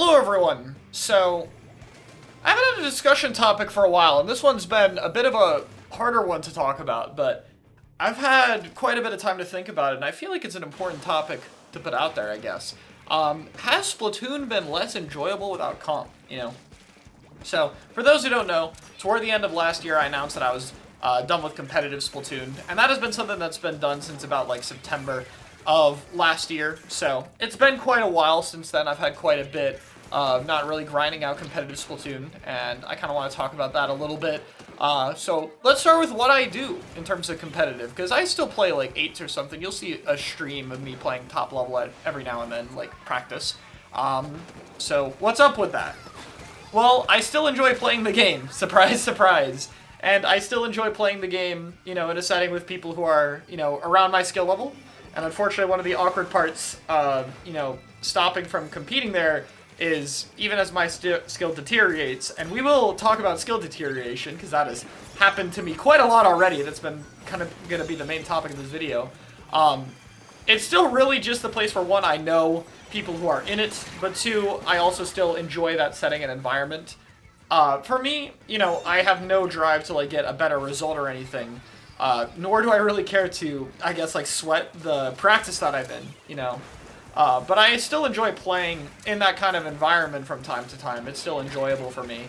Hello everyone! So, I haven't had a discussion topic for a while, and this one's been a bit of a harder one to talk about, but I've had quite a bit of time to think about it, and I feel like it's an important topic to put out there, I guess. Has Splatoon been less enjoyable without comp, So, for those who don't know, toward the end of last year I announced that I was done with competitive Splatoon, and that has been something that's been done since about, September of last year, so it's been quite a while since then. I've had quite a bit of not really grinding out competitive Splatoon, and I kind of want to talk about that a little bit. So let's start with what I do in terms of competitive, because I still play like 8s or something. You'll see a stream of me playing top level every now and then, like practice. So what's up with that? Well, I still enjoy playing the game, surprise, surprise. And I still enjoy playing the game, in a setting with people who are, around my skill level. And unfortunately, one of the awkward parts of, stopping from competing there is even as my skill deteriorates, and we will talk about skill deterioration, because that has happened to me quite a lot already. That's been kind of going to be the main topic of this video. It's still really just the place where, one, I know people who are in it, but two, I also still enjoy that setting and environment. For me, I have no drive to, get a better result or anything. Nor do I really care to, I guess, sweat the practice that I'm in, But I still enjoy playing in that kind of environment from time to time. It's still enjoyable for me.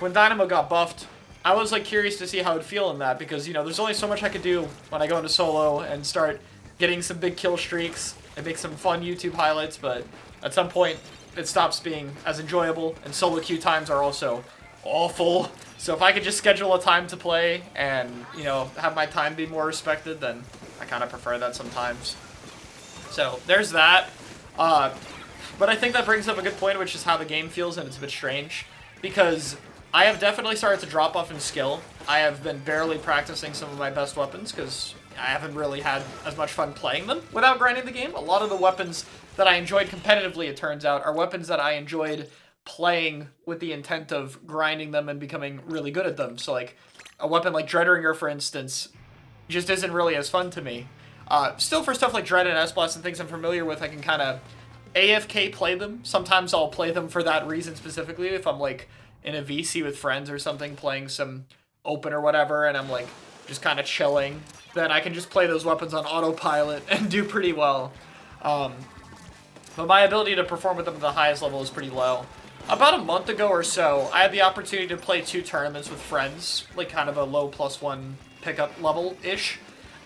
When Dynamo got buffed, I was, curious to see how it would feel in that, because, there's only so much I could do when I go into solo and start getting some big kill streaks and make some fun YouTube highlights, but at some point, it stops being as enjoyable, and solo queue times are also awful. So if I could just schedule a time to play and, have my time be more respected, then I kind of prefer that sometimes. So there's that. But I think that brings up a good point, which is how the game feels, and it's a bit strange. Because I have definitely started to drop off in skill. I have been barely practicing some of my best weapons, because I haven't really had as much fun playing them without grinding the game. A lot of the weapons that I enjoyed competitively, it turns out, are weapons that I enjoyed playing with the intent of grinding them and becoming really good at them. So, a weapon like Dreadringer, for instance, just isn't really as fun to me. Still, for stuff like Dread and S-Blast and things I'm familiar with, I can kind of AFK play them. Sometimes I'll play them for that reason specifically, if I'm, in a VC with friends or something, playing some open or whatever, and I'm, just kind of chilling. Then I can just play those weapons on autopilot and do pretty well. But my ability to perform with them at the highest level is pretty low. About a month ago or so, I had the opportunity to play 2 tournaments with friends, kind of a low +1 pickup level-ish,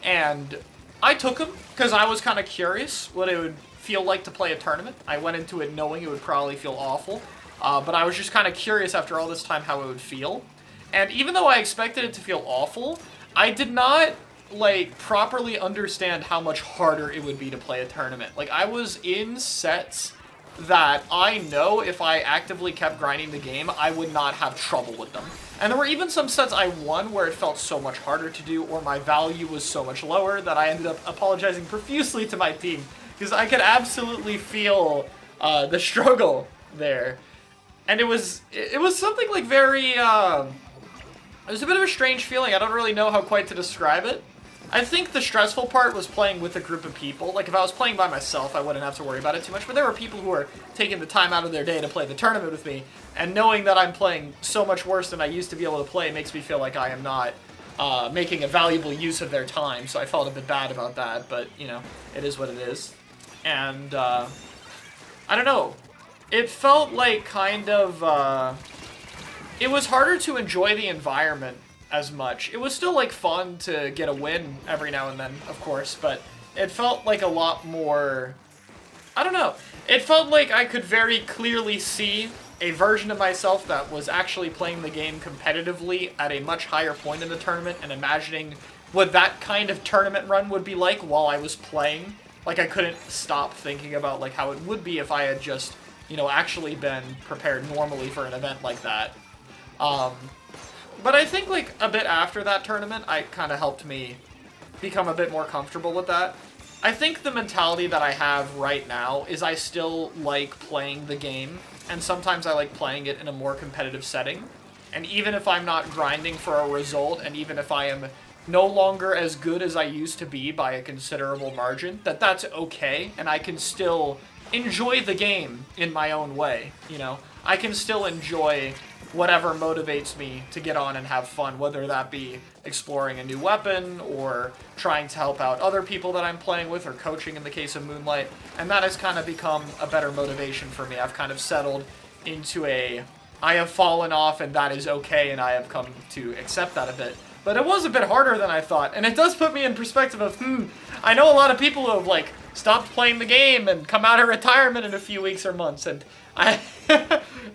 and I took them because I was kind of curious what it would feel like to play a tournament. I went into it knowing it would probably feel awful, but I was just kind of curious after all this time how it would feel. And even though I expected it to feel awful, I did not, properly understand how much harder it would be to play a tournament. I was in sets that I know if I actively kept grinding the game, I would not have trouble with them. And there were even some sets I won where it felt so much harder to do, or my value was so much lower, that I ended up apologizing profusely to my team, because I could absolutely feel the struggle there. And it was something very, it was a bit of a strange feeling. I don't really know how quite to describe it. I think the stressful part was playing with a group of people. If I was playing by myself, I wouldn't have to worry about it too much, but there were people who were taking the time out of their day to play the tournament with me, and knowing that I'm playing so much worse than I used to be able to play makes me feel like I am not making a valuable use of their time, so I felt a bit bad about that, but, it is what it is. And, I don't know. It felt kind of, it was harder to enjoy the environment as much. It was still, fun to get a win every now and then, of course, but it felt a lot more, I don't know. It felt like I could very clearly see a version of myself that was actually playing the game competitively at a much higher point in the tournament, and imagining what that kind of tournament run would be like while I was playing. I couldn't stop thinking about, how it would be if I had just, actually been prepared normally for an event like that. But I think, a bit after that tournament, it kind of helped me become a bit more comfortable with that. I think the mentality that I have right now is I still like playing the game, and sometimes I like playing it in a more competitive setting. And even if I'm not grinding for a result, and even if I am no longer as good as I used to be by a considerable margin, that's okay, and I can still enjoy the game in my own way, you know? I can still enjoy whatever motivates me to get on and have fun, whether that be exploring a new weapon or trying to help out other people that I'm playing with or coaching in the case of Moonlight. And that has kind of become a better motivation for me. I've kind of settled into I have fallen off and that is okay, and I have come to accept that a bit. But it was a bit harder than I thought, and it does put me in perspective of, I know a lot of people who have, like, stopped playing the game and come out of retirement in a few weeks or months, and I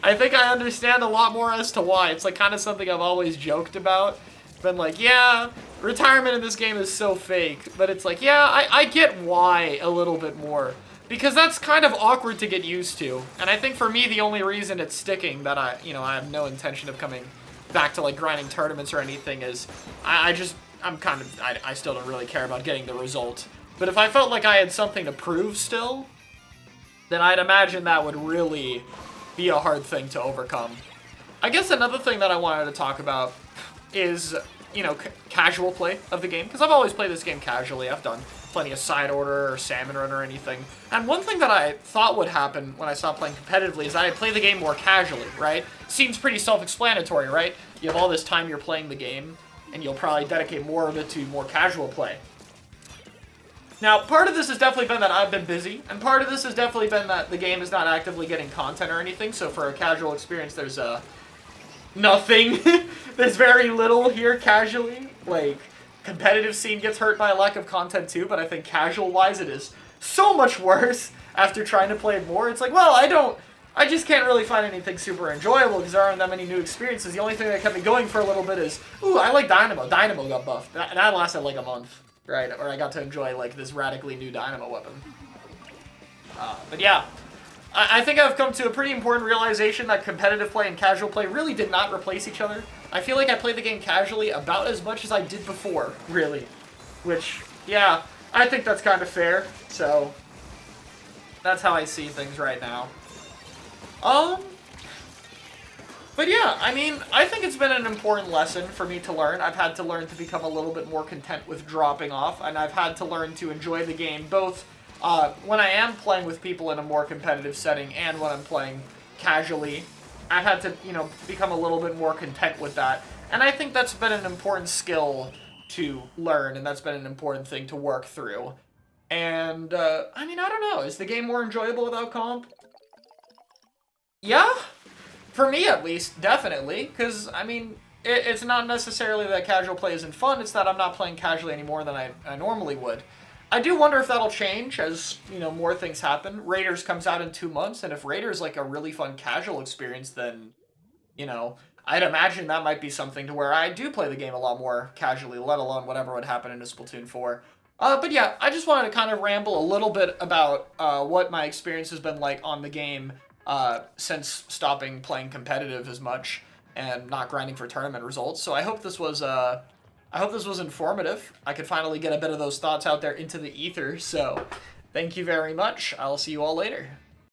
I think I understand a lot more as to why. It's, like, kind of something I've always joked about. Been like, yeah, retirement in this game is so fake, but it's like, yeah, I get why a little bit more. Because that's kind of awkward to get used to, and I think for me the only reason it's sticking, that I have no intention of coming back to like grinding tournaments or anything, is I still don't really care about getting the result. But if I felt like I had something to prove still, then I'd imagine that would really be a hard thing to overcome. I guess another thing that I wanted to talk about is, casual play of the game, because I've always played this game casually. I've done plenty of side order or salmon run or anything. And one thing that I thought would happen when I stopped playing competitively is that I'd play the game more casually, right? Seems pretty self-explanatory, right? You have all this time you're playing the game, and you'll probably dedicate more of it to more casual play. Now, part of this has definitely been that I've been busy, and part of this has definitely been that the game is not actively getting content or anything, so for a casual experience, there's nothing. There's very little here casually. Like, competitive scene gets hurt by a lack of content too, but I think casual-wise it is so much worse after trying to play it more. It's like, well, I just can't really find anything super enjoyable because there aren't that many new experiences. The only thing that kept me going for a little bit is, ooh, I like Dynamo. Dynamo got buffed. That lasted like a month, right? Or I got to enjoy like this radically new Dynamo weapon. But yeah, I think I've come to a pretty important realization that competitive play and casual play really did not replace each other. I feel like I played the game casually about as much as I did before, really. Which, yeah, I think that's kind of fair. So, that's how I see things right now. But yeah, I mean, I think it's been an important lesson for me to learn. I've had to learn to become a little bit more content with dropping off, and I've had to learn to enjoy the game both when I am playing with people in a more competitive setting and when I'm playing casually. I've had to, become a little bit more content with that. And I think that's been an important skill to learn, and that's been an important thing to work through. And, I mean, I don't know. Is the game more enjoyable without comp? Yeah? For me, at least, definitely. Because, I mean, it's not necessarily that casual play isn't fun, it's that I'm not playing casually any more than I normally would. I do wonder if that'll change as, more things happen. Raiders comes out in 2 months, and if Raiders like a really fun casual experience, then, I'd imagine that might be something to where I do play the game a lot more casually, let alone whatever would happen in a Splatoon 4. But yeah, I just wanted to kind of ramble a little bit about what my experience has been like on the game since stopping playing competitive as much and not grinding for tournament results. So I hope this was informative. I could finally get a bit of those thoughts out there into the ether, so thank you very much. I'll see you all later.